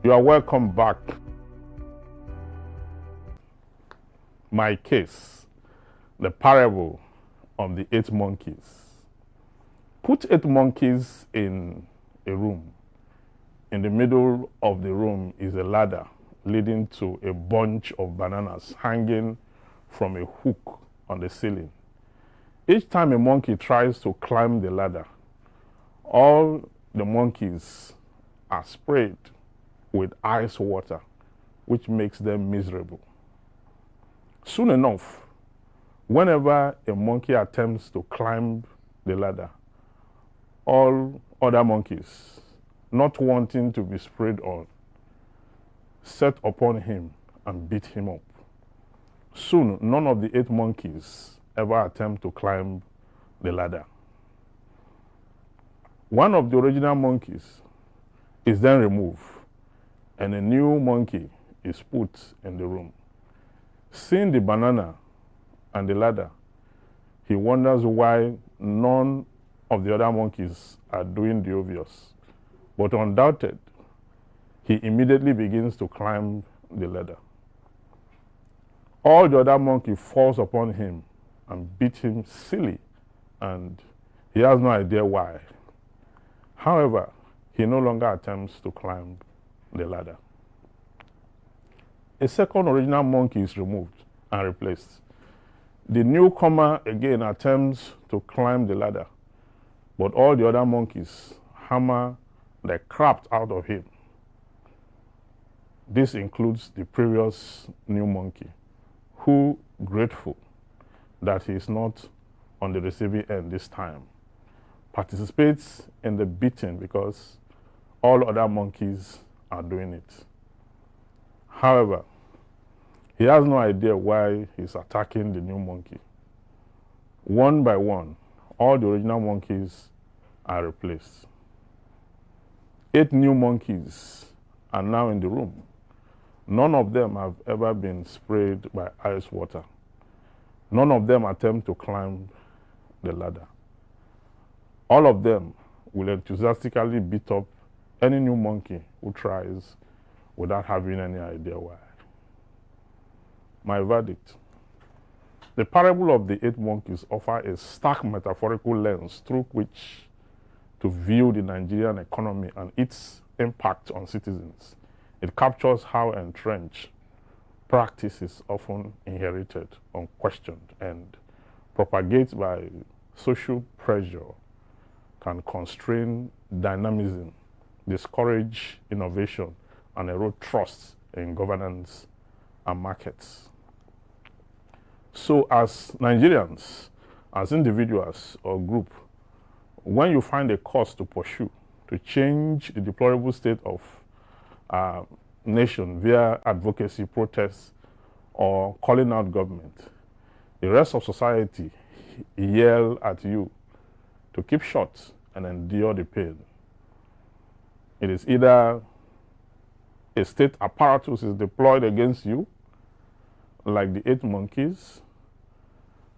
You are welcome back. My case, the parable of the 8 monkeys. Put 8 monkeys in a room. In the middle of the room is a ladder leading to a bunch of bananas hanging from a hook on the ceiling. Each time a monkey tries to climb the ladder, all the monkeys are sprayed with ice water, which makes them miserable. Soon enough, whenever a monkey attempts to climb the ladder, all other monkeys, not wanting to be sprayed on, set upon him and beat him up. Soon, none of the 8 monkeys ever attempt to climb the ladder. One of the original monkeys is then removed, and a new monkey is put in the room. Seeing the banana and the ladder, he wonders why none of the other monkeys are doing the obvious. But undoubted, he immediately begins to climb the ladder. All the other monkey falls upon him and beat him silly, and he has no idea why. However, he no longer attempts to climb the ladder. A second original monkey is removed and replaced. The newcomer again attempts to climb the ladder, but all the other monkeys hammer the crap out of him. This includes the previous new monkey, who, grateful that he is not on the receiving end this time, participates in the beating because all other monkeys are doing it. However, he has no idea why he's attacking the new monkey. One by one, all the original monkeys are replaced. 8 new monkeys are now in the room. None of them have ever been sprayed by ice water. None of them attempt to climb the ladder. All of them will enthusiastically beat up any new monkey who tries without having any idea why. My verdict: the parable of the 8 monkeys offer a stark metaphorical lens through which to view the Nigerian economy and its impact on citizens. It captures how entrenched practices often inherited, unquestioned, and propagated by social pressure can constrain dynamism, discourage innovation, and erode trust in governance and markets. So as Nigerians, as individuals or group, when you find a cause to pursue, to change the deplorable state of our nation via advocacy, protests, or calling out government, the rest of society yell at you to keep short and endure the pain. It is either a state apparatus is deployed against you, like the 8 monkeys,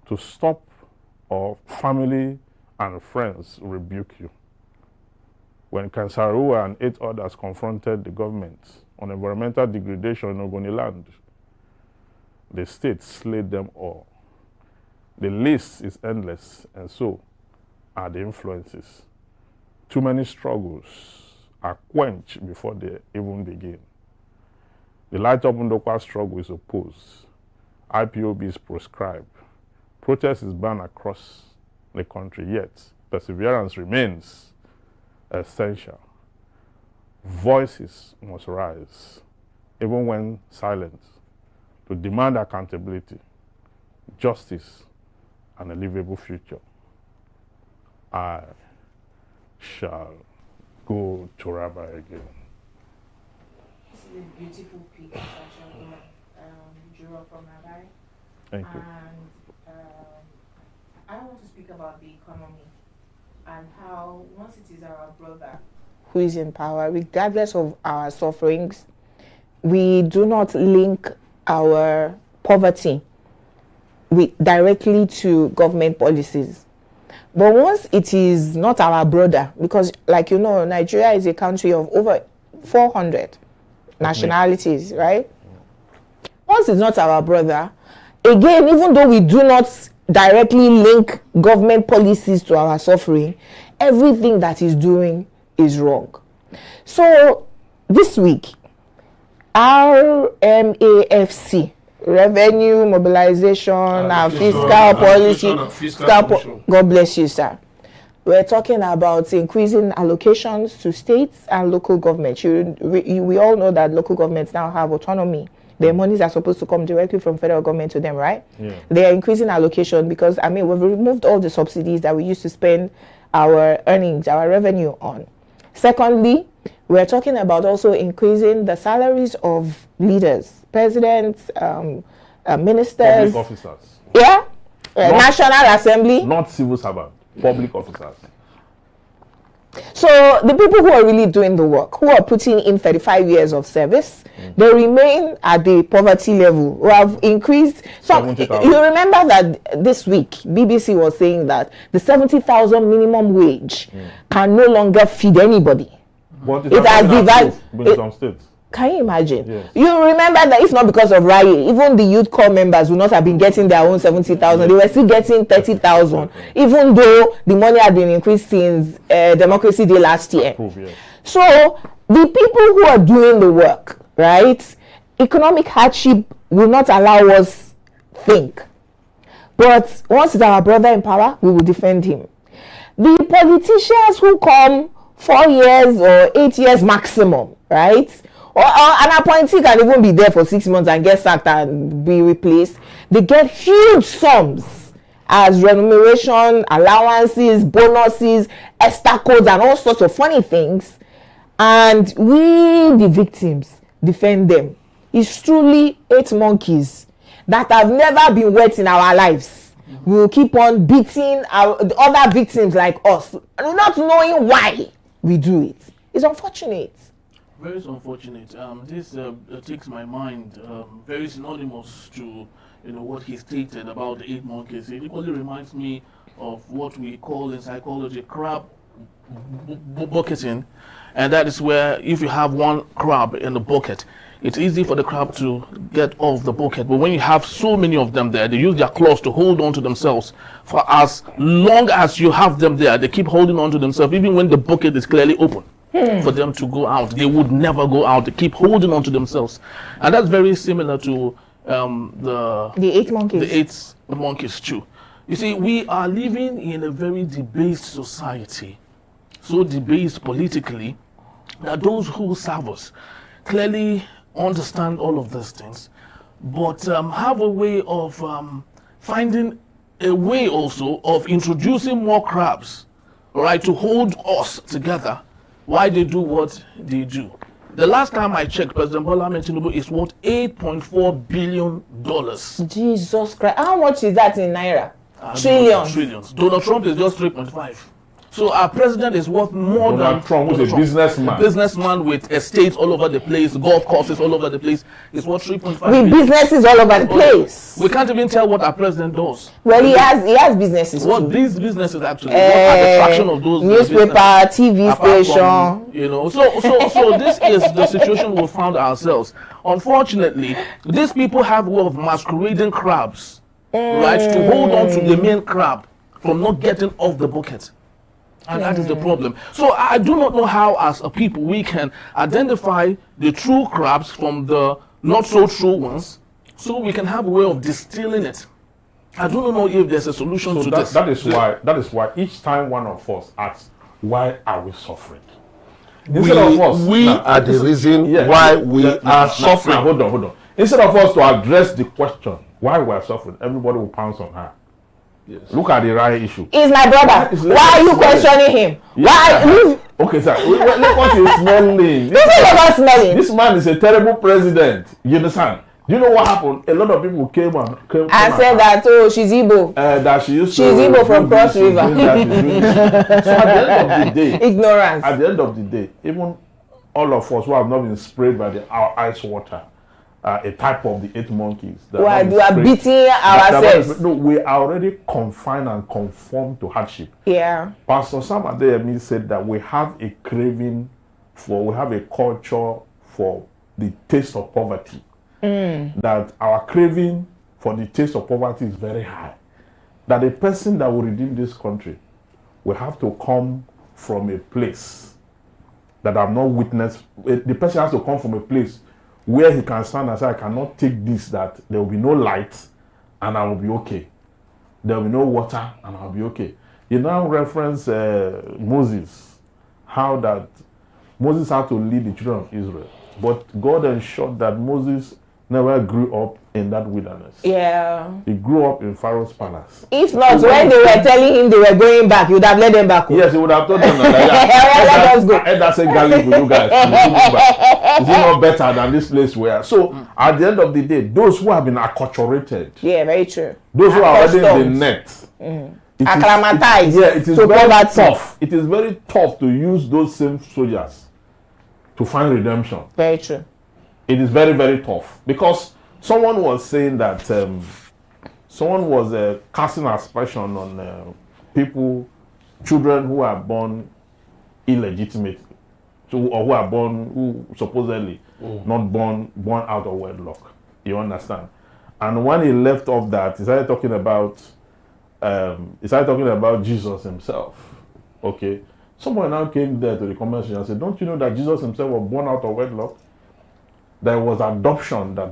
to stop, or family and friends rebuke you. When Kansarua and 8 others confronted the government on environmental degradation in Ogoni land, the state slayed them all. The list is endless, and so are the influences. Too many struggles are quenched before they even begin. The Light Up Ndokwa struggle is opposed. IPOB is proscribed. Protest is banned across the country, yet perseverance remains essential. Voices must rise, even when silent, to demand accountability, justice, and a livable future. I shall go to Rabbi again. This is a beautiful piece, Juror from Rabbi. Thank you. And I want to speak about the economy and how once it is our brother who is in power, regardless of our sufferings, we do not link our poverty directly to government policies. But once it is not our brother, because like you know, Nigeria is a country of over 400 nationalities, right? Once it's not our brother, again, even though we do not directly link government policies to our suffering, everything that he's doing is wrong. So this week, RMAFC, Revenue Mobilization and Fiscal Policy, God bless you, sir. We're talking about increasing allocations to states and local governments. We all know that local governments now have autonomy. Their monies are supposed to come directly from federal government to them, right? Yeah. They are increasing allocation because, I mean, we've removed all the subsidies that we used to spend our earnings, our revenue on. Secondly, we're talking about also increasing the salaries of leaders, presidents, ministers. Public officers. Yeah? National Assembly. Not civil servants, public officers. So the people who are really doing the work, who are putting in 35 years of service, they remain at the poverty level, who have increased. So you remember that this week, BBC was saying that the 70,000 minimum wage can no longer feed anybody. But it has divided in some states. Can you imagine? Yes. You remember that if not because of riot, even the youth corps members would not have been getting their own 70,000. They were still getting 30,000, even though the money had been increased since Democracy Day last year. So the people who are doing the work, right? Economic hardship will not allow us think. But once it's our brother in power, we will defend him. The politicians who come 4 years or 8 years maximum, right? Or an appointee can even be there for 6 months and get sacked and be replaced. They get huge sums as remuneration, allowances, bonuses, extra codes, and all sorts of funny things. And we, the victims, defend them. It's truly 8 monkeys that have never been wet in our lives. We will keep on beating the other victims like us, not knowing why we do it. It's unfortunate. Very unfortunate. This takes my mind very synonymous to what he stated about the 8 monkeys. It equally reminds me of what we call in psychology crab bucketing, and that is where if you have one crab in the bucket, it's easy for the crab to get off the bucket. But when you have so many of them there, they use their claws to hold on to themselves. For as long as you have them there, they keep holding on to themselves, even when the bucket is clearly open. For them to go out, they would never go out. They keep holding on to themselves, and that's very similar to the 8 monkeys. The 8 monkeys too. You see, we are living in a very debased society, so debased politically that those who serve us clearly understand all of these things, but have a way of finding a way also of introducing more crabs, right, to hold us together. Why they do what they do. The last time I checked, President Bola Ahmed Tinubu is worth $8.4 billion. Jesus Christ. How much is that in Naira? Trillions. Trillions. Donald Trump is just 3.5. So our president is worth more than Donald Trump, who's a businessman. A businessman with estates all over the place, golf courses all over the place. Is worth 3.5 billion. With businesses all over the place. We can't even tell what our president does. Well, he has businesses. What too. These businesses actually? What are the fraction of those? Newspaper, TV station. So this is the situation we found ourselves. Unfortunately, these people have a way of masquerading crabs, right, to hold on to the main crab from not getting off the bucket. And that is the problem. So I do not know how, as a people, we can identify the true crabs from the not so true ones, so we can have a way of distilling it. I do not know if there's a solution to this. That is why each time one of us asks, why are we suffering? We are the reason why we are suffering. Hold on. Instead of us to address the question why we are suffering, everybody will pounce on her. Yes. Look at the riot issue. He's my brother. Why are you questioning him? Why? Okay, sir. Look what he's smelling. This man is a terrible president. You understand? Do you know what happened? A lot of people came and said that she's Igbo. That she's Igbo from Cross River. So at the end of the day, ignorance. At the end of the day, even all of us who have not been sprayed by our ice water, a type of the 8 monkeys. We are beating ourselves. No, we are already confined and conformed to hardship. Yeah. Pastor Sam Adeyemi said that we have a craving we have a culture for the taste of poverty. That our craving for the taste of poverty is very high. That a person that will redeem this country will have to come from a place that I've not witnessed. The person has to come from a place where he can stand and say, I cannot take this, that there will be no light and I will be okay. There will be no water and I'll be okay. You now reference Moses, how that Moses had to lead the children of Israel. But God ensured that Moses never grew up in that wilderness. Yeah. He grew up in Pharaoh's palace. If not, when they were telling him they were going back, he would have led them back. Yes, he would have told them that. Let us go. That's a garlic for you guys. Is it not better than this place where? So, at the end of the day, those who have been acculturated, yeah, very true. Those who are already in the net, acclimatized. It is very tough. It is very tough to use those same soldiers to find redemption. Very true. It is very, very tough because someone was saying that someone was casting aspersion on people, children who are born illegitimately, or who are born, who supposedly not born out of wedlock. You understand? And when he left off that, he started talking about Jesus himself. Okay, someone now came there to the comment section and said, "Don't you know that Jesus himself was born out of wedlock? There was adoption that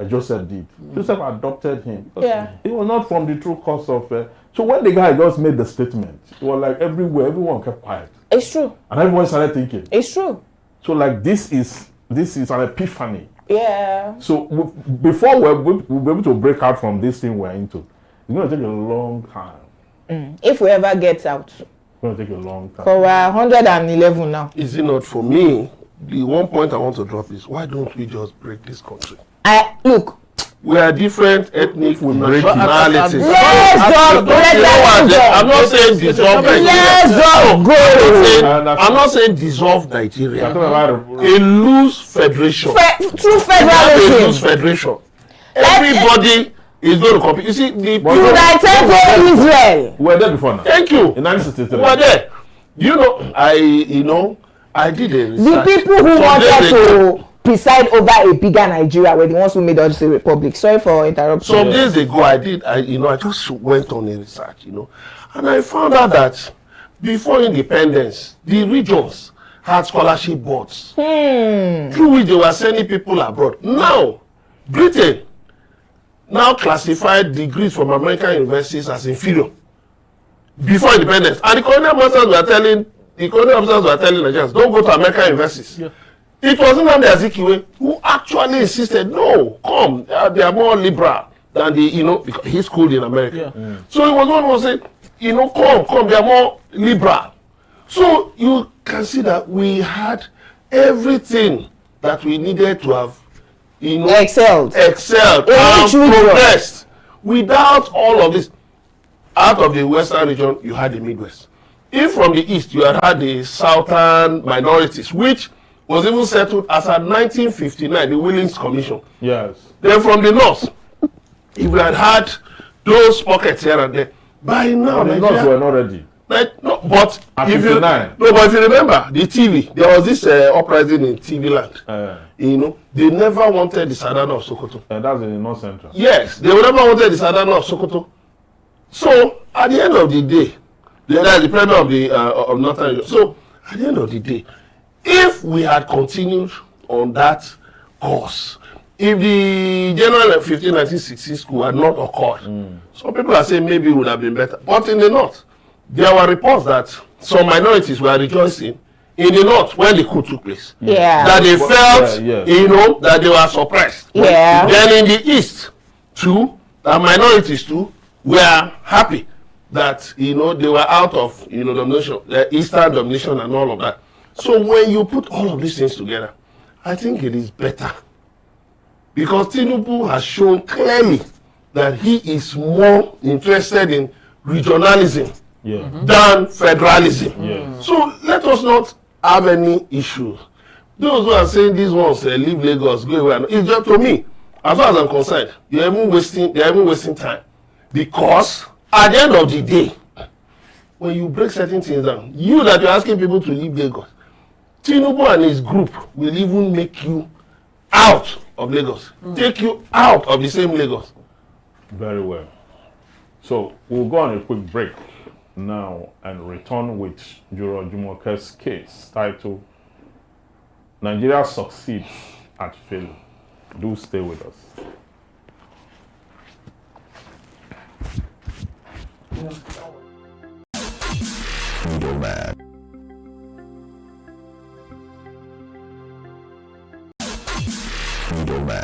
Joseph did. Joseph adopted him. Yeah. It was not from the true cause of. So when the guy just made the statement, it was like everywhere, everyone kept quiet. It's true. And everyone started thinking. It's true. So like this is an epiphany. Yeah. So before we'll be able to break out from this thing we're into, it's going to take a long time. If we ever get out. It's going to take a long time. For 111 now. Is it not for me? The one point I want to drop is, why don't we just break this country? Look. We are different ethnic nationalities. I'm not saying dissolve Nigeria. I'm not saying dissolve Nigeria. A loose federation. True federalism. A loose federation. Everybody is going to compete. You see, the Israel. We were there before now. Thank you. In 1963. We were there. I did a research. The people who wanted to preside over a bigger Nigeria were the ones who made us a republic. Sorry for interrupting. Some days ago, I just went on a research, and I found out that before independence, the regions had scholarship boards through which they were sending people abroad. Now, Britain now classified degrees from American universities as inferior before independence, and the colonial masters were telling Nigerians, don't go to American universities. Yeah. It was Nnamdi Azikiwe who actually insisted, no, come, they are more liberal than because he schooled in America. Yeah. So he was one who was saying, come, they are more liberal. So you can see that we had everything that we needed to have, excelled and progressed. Without all of this, out of the western region, you had the Midwest. If from the east, you had the southern minorities, which was even settled as at 1959, the Willings Commission. Yes. Then from the north, if we had those pockets here and there, by now, the north were not ready. But if you remember the TV, there was this uprising in TV land. They never wanted the Sadana of Sokoto. That's in the North Central. Yes, they never wanted the Sadana of Sokoto. So at the end of the day, that's the president of the of Northern. So at the end of the day, if we had continued on that course, if the January 15, 1960 school had not occurred, some people are saying maybe it would have been better. But in the north, there were reports that some minorities were rejoicing in the north when the coup took place. Yeah. That they felt, that they were suppressed. Yeah. Then in the east, too, the minorities too were happy that they were out of domination, the eastern domination and all of that. So when you put all of these things together, I think it is better, because Tinubu has shown clearly that he is more interested in regionalism than federalism. So let us not have any issues. Those who are saying these ones leave Lagos, go away, it's just, to me, as far as I'm concerned, they're even wasting time, because at the end of the day, when you break certain things down, you that you're asking people to leave Lagos, Tinubu and his group will even make you out of Lagos, take you out of the same Lagos. Very well. So we'll go on a quick break now and return with Juror Olajumoke's case titled Nigeria Succeeds at Failure. Do stay with us. Middlemen.